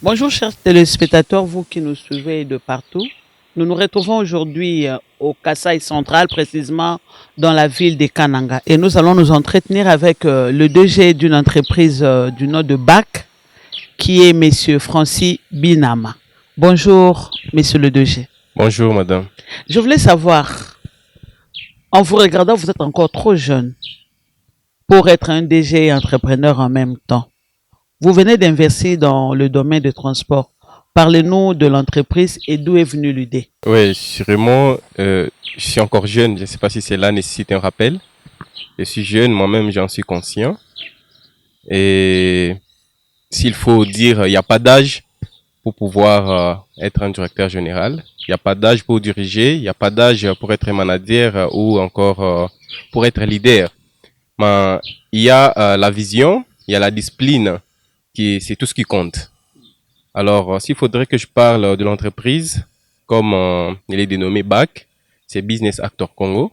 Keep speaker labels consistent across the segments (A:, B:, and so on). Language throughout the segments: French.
A: Bonjour chers téléspectateurs, vous qui nous suivez de partout. Nous nous retrouvons aujourd'hui au Kasaï central, précisément dans la ville de Kananga. Et nous allons nous entretenir avec le DG d'une entreprise du nom de BAC, qui est Monsieur Francis Binama. Bonjour Monsieur le DG.
B: Bonjour madame.
A: Je voulais savoir, en vous regardant, vous êtes encore trop jeune pour être un DG et entrepreneur en même temps. Vous venez d'investir dans le domaine du transport. Parlez-nous de l'entreprise et d'où est venue l'idée.
B: Oui, sûrement, je suis encore jeune, je ne sais pas si cela nécessite un rappel. Je suis jeune, moi-même j'en suis conscient. Et s'il faut dire, il n'y a pas d'âge pour pouvoir être un directeur général. Il n'y a pas d'âge pour diriger, il n'y a pas d'âge pour être un manager ou encore pour être leader. Mais il y a la vision, il y a la discipline, c'est tout ce qui compte. Alors, s'il faudrait que je parle de l'entreprise, comme elle est dénommée BAC, c'est Business Actor Congo,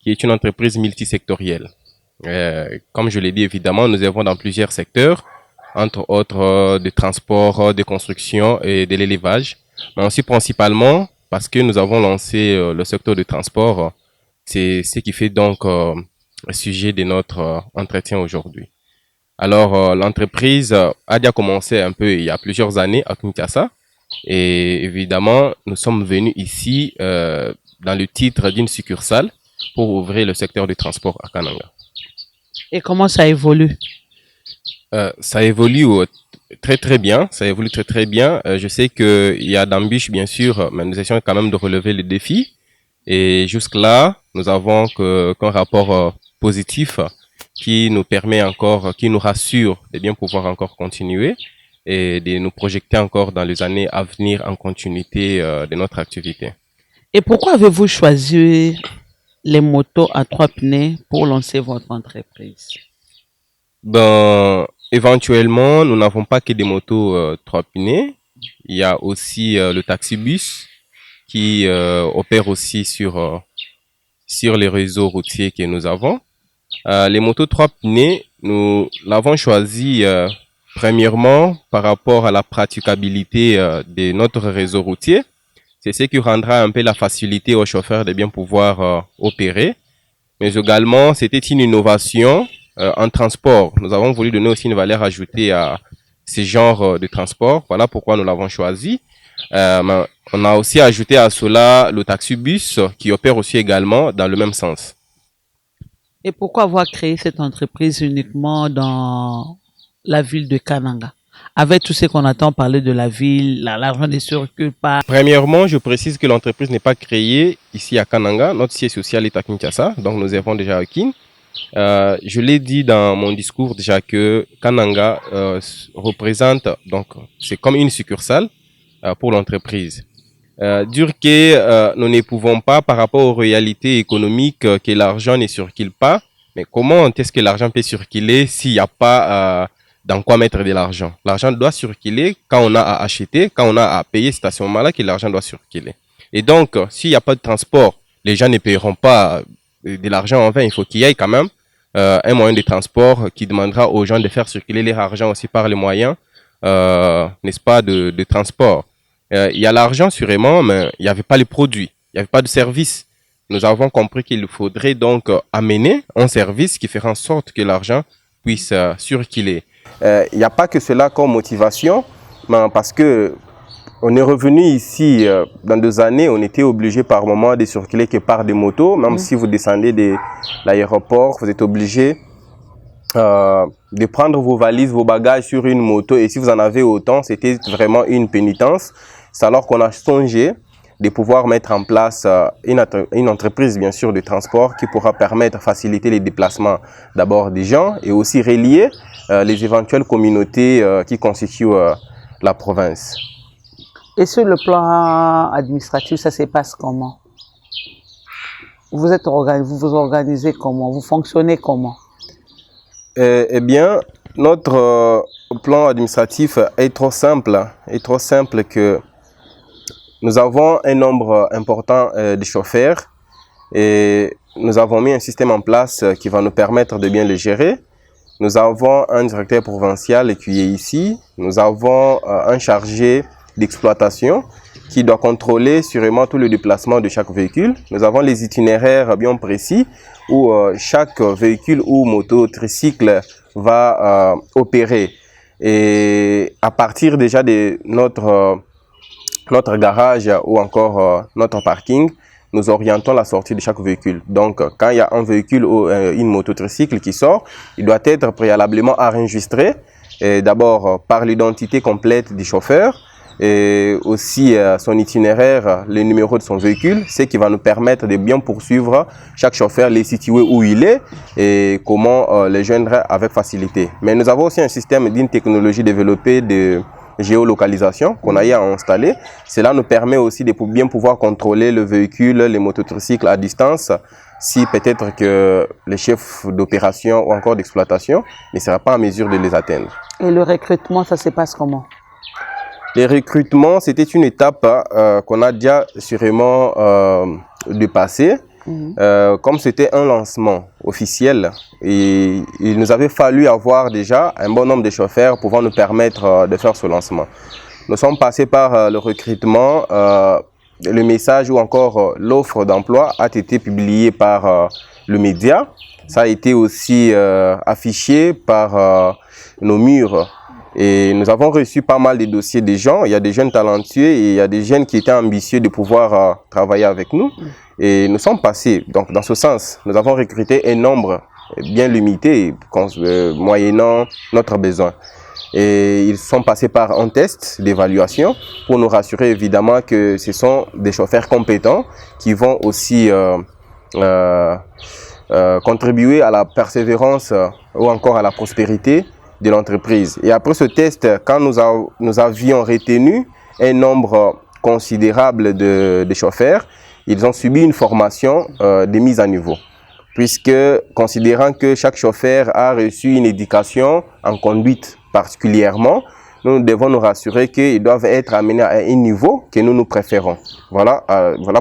B: qui est une entreprise multisectorielle. Comme je l'ai dit, évidemment, nous avons dans plusieurs secteurs, entre autres de transport, de construction et de l'élevage, mais aussi principalement parce que nous avons lancé le secteur du transport. C'est ce qui fait donc le sujet de notre entretien aujourd'hui. Alors, l'entreprise a déjà commencé un peu il y a plusieurs années à Kinshasa. Et évidemment, nous sommes venus ici dans le titre d'une succursale pour ouvrir le secteur du transport à Kananga.
A: Et comment ça évolue?
B: Ça évolue très très bien. Ça évolue très très bien. Je sais qu'il y a d'embûches bien sûr, mais nous essayons quand même de relever les défis. Et jusque-là, nous avons qu'un rapport positif qui nous permet encore, qui nous rassure de bien pouvoir encore continuer et de nous projeter encore dans les années à venir en continuité de notre activité.
A: Et pourquoi avez-vous choisi les motos à trois pneus pour lancer votre entreprise?
B: Ben, éventuellement, nous n'avons pas que des motos trois pneus. Il y a aussi le taxibus qui opère aussi sur les réseaux routiers que nous avons. Les motos trois pneus, nous l'avons choisi premièrement par rapport à la praticabilité de notre réseau routier. C'est ce qui rendra un peu la facilité aux chauffeurs de bien pouvoir opérer. Mais également, c'était une innovation en transport. Nous avons voulu donner aussi une valeur ajoutée à ce genre de transport. Voilà pourquoi nous l'avons choisi. Mais on a aussi ajouté à cela le taxibus qui opère aussi également dans le même sens.
A: Et pourquoi avoir créé cette entreprise uniquement dans la ville de Kananga? Avec tout ce qu'on entend parler de la ville, l'argent ne circule pas.
B: Premièrement, je précise que l'entreprise n'est pas créée ici à Kananga. Notre siège social est à Kinshasa, donc nous avons déjà à Kin. Je l'ai dit dans mon discours déjà que Kananga représente, donc c'est comme une succursale pour l'entreprise. Dire que nous ne pouvons pas, par rapport aux réalités économiques, que l'argent ne circule pas, mais comment est-ce que l'argent peut circuler s'il n'y a pas dans quoi mettre de l'argent? L'argent doit circuler quand on a à acheter, quand on a à payer, c'est à ce moment-là que l'argent doit circuler. Et donc, s'il n'y a pas de transport, les gens ne paieront pas de l'argent en vain. Il faut qu'il y ait quand même un moyen de transport qui demandera aux gens de faire circuler leur argent aussi par les moyens, n'est-ce pas, de transport. Il y a l'argent sûrement, mais il n'y avait pas les produits, il n'y avait pas de service. Nous avons compris qu'il faudrait donc amener un service qui fera en sorte que l'argent puisse circuler. Il n'y a pas que cela comme motivation, mais parce que on est revenu ici dans 2 années, on était obligé par moment de circuler que par des motos. Même si vous descendez de l'aéroport, vous êtes obligé de prendre vos valises, vos bagages sur une moto. Et si vous en avez autant, c'était vraiment une pénitence. C'est alors qu'on a songé de pouvoir mettre en place une entreprise, bien sûr, de transport qui pourra permettre, faciliter les déplacements d'abord des gens et aussi relier les éventuelles communautés qui constituent la province.
A: Et sur le plan administratif, ça se passe comment? Vous vous organisez comment? Vous fonctionnez comment?
B: Eh bien, notre plan administratif est trop simple que nous avons un nombre important de chauffeurs et nous avons mis un système en place qui va nous permettre de bien les gérer. Nous avons un directeur provincial qui est ici. Nous avons un chargé d'exploitation qui doit contrôler sûrement tout le déplacement de chaque véhicule. Nous avons les itinéraires bien précis où chaque véhicule ou moto tricycle va opérer. Et à partir déjà de notre garage ou encore notre parking, nous orientons la sortie de chaque véhicule. Donc, quand il y a un véhicule ou une moto tricycle qui sort, il doit être préalablement enregistré, d'abord par l'identité complète du chauffeur, et aussi son itinéraire, le numéro de son véhicule, ce qui va nous permettre de bien poursuivre chaque chauffeur, les situer où il est et comment les joindre avec facilité. Mais nous avons aussi un système d'une technologie développée de géolocalisation qu'on a eu à installer. Cela nous permet aussi de bien pouvoir contrôler le véhicule, les mototricycles à distance, si peut-être que le chef d'opération ou encore d'exploitation ne sera pas en mesure de les atteindre.
A: Et le recrutement, ça se passe comment?
B: Les recrutements, c'était une étape qu'on a déjà sûrement dépassée. Comme c'était un lancement officiel, et il nous avait fallu avoir déjà un bon nombre de chauffeurs pouvant nous permettre de faire ce lancement. Nous sommes passés par le recrutement, le message ou encore l'offre d'emploi a été publié par le média. Ça a été aussi affiché par nos murs. Et nous avons reçu pas mal de dossiers des gens. Il y a des jeunes talentueux et il y a des jeunes qui étaient ambitieux de pouvoir travailler avec nous. Et nous sommes passés, donc dans ce sens, nous avons recruté un nombre bien limité, moyennant notre besoin. Et ils sont passés par un test d'évaluation pour nous rassurer évidemment que ce sont des chauffeurs compétents qui vont aussi contribuer à la persévérance ou encore à la prospérité de l'entreprise. Et après ce test, quand nous avions retenu un nombre considérable de chauffeurs, ils ont subi une formation de mise à niveau. Puisque, considérant que chaque chauffeur a reçu une éducation en conduite particulièrement, nous devons nous rassurer qu'ils doivent être amenés à un niveau que nous préférons. Voilà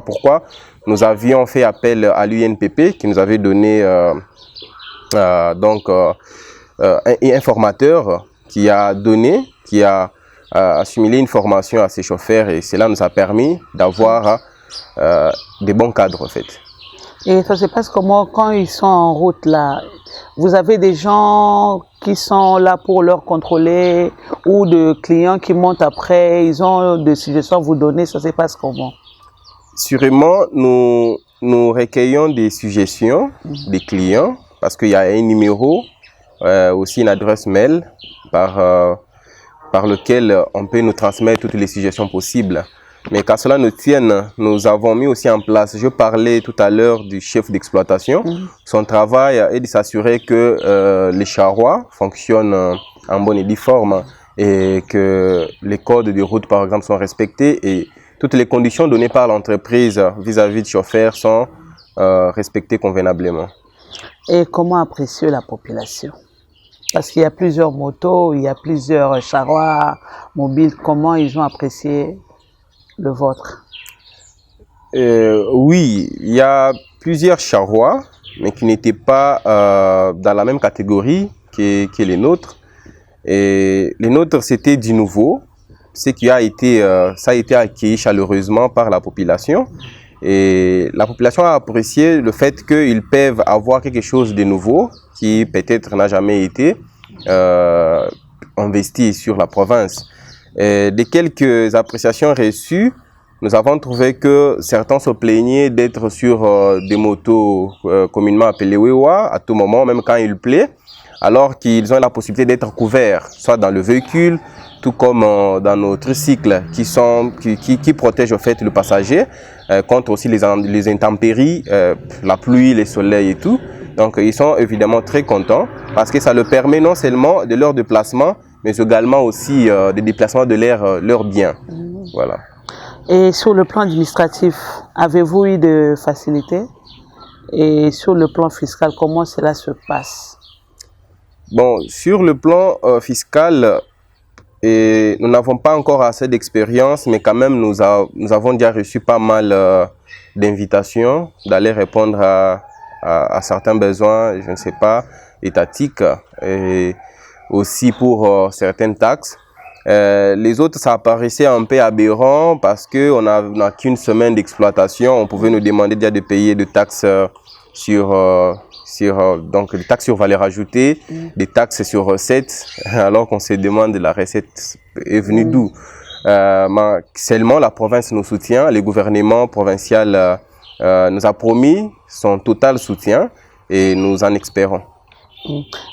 B: pourquoi nous avions fait appel à l'UNPP qui nous avait donné un formateur qui a assimilé une formation à ses chauffeurs, et cela nous a permis d'avoir des bons cadres en fait.
A: Et ça se passe comment quand ils sont en route là? Vous avez des gens qui sont là pour leur contrôler ou de clients qui montent après, ils ont des suggestions à vous donner, ça se passe comment?
B: Sûrement, nous recueillons des suggestions des clients parce qu'il y a un numéro, aussi une adresse mail par lequel on peut nous transmettre toutes les suggestions possibles. Mais qu'à cela ne tienne, nous avons mis aussi en place, je parlais tout à l'heure du chef d'exploitation, son travail est de s'assurer que les charrois fonctionnent en bonne et due forme et que les codes de route par exemple sont respectés et toutes les conditions données par l'entreprise vis-à-vis du chauffeur sont respectées convenablement.
A: Et comment apprécier la population? Parce qu'il y a plusieurs motos, il y a plusieurs charrois mobiles, comment ils ont apprécié le vôtre?
B: Oui, il y a plusieurs charrois, mais qui n'étaient pas dans la même catégorie que les nôtres. Et les nôtres, c'était du nouveau, ce qui a été, ça a été accueilli chaleureusement par la population. Et la population a apprécié le fait qu'ils peuvent avoir quelque chose de nouveau qui peut-être n'a jamais été investi sur la province. De quelques appréciations reçues, nous avons trouvé que certains se plaignaient d'être sur des motos communément appelées Wewa à tout moment, même quand il plaît, alors qu'ils ont la possibilité d'être couverts, soit dans le véhicule, tout comme dans nos tricycles qui protègent en fait le passager contre aussi les intempéries, la pluie, les soleils et tout. Donc ils sont évidemment très contents parce que ça leur permet non seulement de leur déplacement, mais également aussi des déplacements de leurs biens. Voilà.
A: Et sur le plan administratif, avez-vous eu de facilité? Et sur le plan fiscal, comment cela se passe?
B: Bon, sur le plan fiscal, nous n'avons pas encore assez d'expérience, mais quand même nous avons déjà reçu pas mal d'invitations d'aller répondre à certains besoins, je ne sais pas, étatiques et aussi pour certaines taxes. Les autres, ça apparaissait un peu aberrant parce qu'on n'a qu'une semaine d'exploitation. On pouvait nous demander déjà de payer des taxes donc des taxes sur valeur ajoutée, des taxes sur recettes, alors qu'on se demande la recette est venue d'où. Seulement la province nous soutient, le gouvernement provincial nous a promis son total soutien et nous en espérons.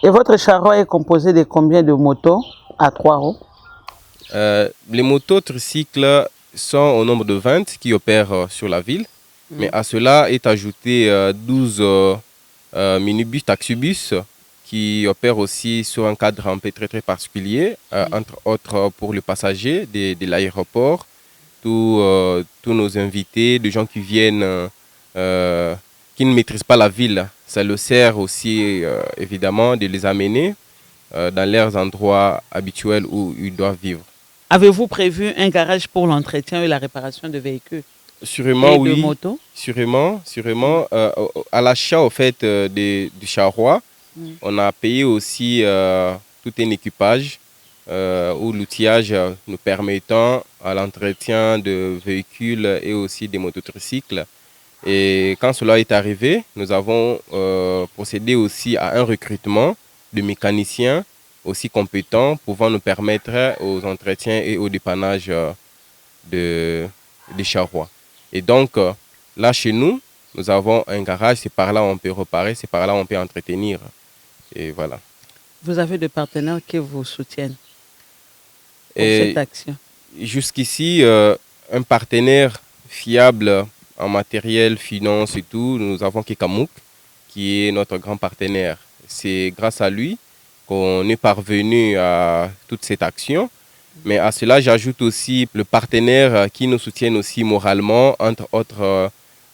A: Et votre charroi est composé de combien de motos à 3 roues?
B: Les motos tricycles sont au nombre de 20 qui opèrent sur la ville, mais à cela est ajouté 12 minibus, taxibus qui opèrent aussi sur un cadre un peu très particulier, entre autres pour les passagers de l'aéroport, tous nos invités, des gens qui viennent, qui ne maîtrisent pas la ville. Ça leur sert aussi évidemment de les amener dans leurs endroits habituels où ils doivent vivre.
A: Avez-vous prévu un garage pour l'entretien et la réparation de véhicules?
B: Sûrement,
A: et
B: oui.
A: de motos?
B: Sûrement. À l'achat, au fait, du charroi, on a payé aussi tout un équipage ou l'outillage nous permettant à l'entretien de véhicules et aussi des mototricycles. Et quand cela est arrivé, nous avons procédé aussi à un recrutement de mécaniciens aussi compétents pouvant nous permettre aux entretiens et au dépannage des charrois. Et donc, là, chez nous, nous avons un garage, c'est par là où on peut réparer, c'est par là où on peut entretenir. Et voilà.
A: Vous avez des partenaires qui vous soutiennent pour cette action?
B: Jusqu'ici, un partenaire fiable en matériel, finance et tout, nous avons Kekamouk, qui est notre grand partenaire. C'est grâce à lui qu'on est parvenu à toute cette action. Mais à cela, j'ajoute aussi le partenaire qui nous soutient aussi moralement, entre autres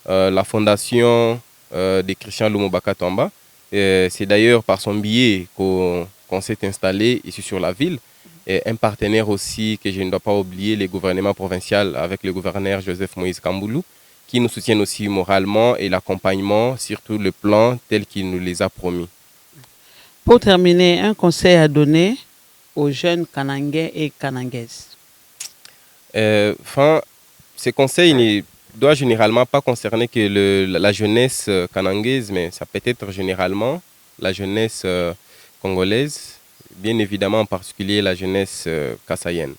B: la fondation de Christian Lumumba Tomba. C'est d'ailleurs par son biais qu'on s'est installé ici sur la ville. Et un partenaire aussi que je ne dois pas oublier, le gouvernement provincial avec le gouverneur Joseph Moïse Kamboulou, qui nous soutiennent aussi moralement et l'accompagnement, surtout le plan tel qu'il nous les a promis.
A: Pour terminer, un conseil à donner aux jeunes Kanangais et Kanangaises?
B: Ces conseils ne doivent généralement pas concerner que la jeunesse kanangaise, mais ça peut être généralement la jeunesse congolaise, bien évidemment en particulier la jeunesse kassaïenne.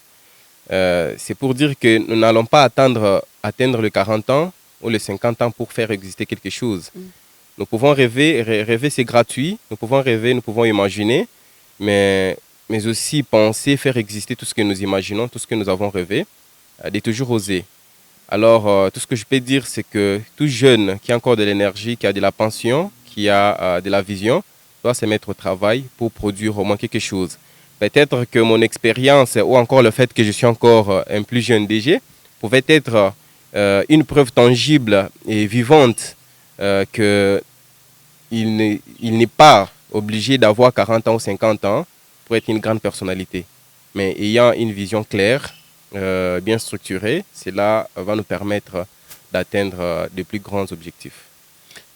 B: C'est pour dire que nous n'allons pas atteindre les 40 ans ou les 50 ans pour faire exister quelque chose. Nous pouvons rêver c'est gratuit, nous pouvons rêver, nous pouvons imaginer, mais aussi penser, faire exister tout ce que nous imaginons, tout ce que nous avons rêvé, de toujours oser. Alors, tout ce que je peux dire, c'est que tout jeune qui a encore de l'énergie, qui a de la passion, qui a de la vision, doit se mettre au travail pour produire au moins quelque chose. Peut-être que mon expérience ou encore le fait que je suis encore un plus jeune DG pouvait être une preuve tangible et vivante qu'il n'est pas obligé d'avoir 40 ans ou 50 ans pour être une grande personnalité. Mais ayant une vision claire, bien structurée, cela va nous permettre d'atteindre de plus grands objectifs.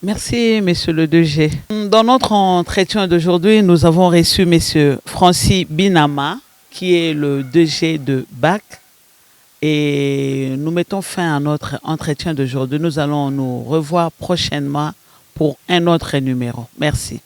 A: Merci, monsieur le DG. Dans notre entretien d'aujourd'hui, nous avons reçu monsieur Francis Binama, qui est le DG de BAC. Et nous mettons fin à notre entretien d'aujourd'hui. Nous allons nous revoir prochainement pour un autre numéro. Merci.